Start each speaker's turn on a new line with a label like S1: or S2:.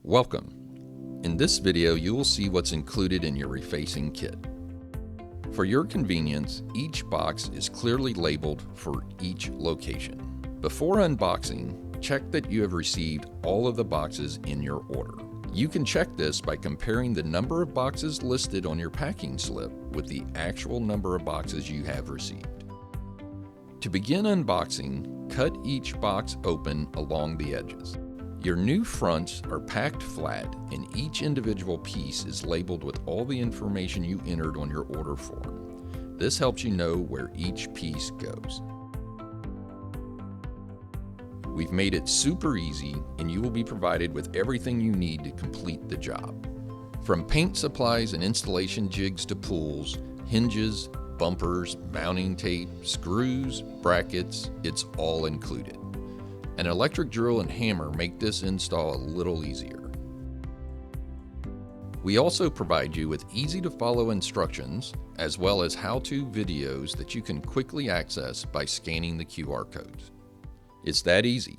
S1: Welcome. In this video, you will see what's included in your refacing kit. For your convenience, each box is clearly labeled for each location. Before unboxing, check that you have received all of the boxes in your order. You can check this by comparing the number of boxes listed on your packing slip with the actual number of boxes you have received. To begin unboxing, cut each box open along the edges. Your new fronts are packed flat and each individual piece is labeled with all the information you entered on your order form. This helps you know where each piece goes. We've made it super easy and you will be provided with everything you need to complete the job. From paint supplies and installation jigs to pools, hinges, bumpers, mounting tape, screws, brackets, it's all included. An electric drill and hammer make this install a little easier. We also provide you with easy-to-follow instructions as well as how-to videos that you can quickly access by scanning the QR codes. It's that easy.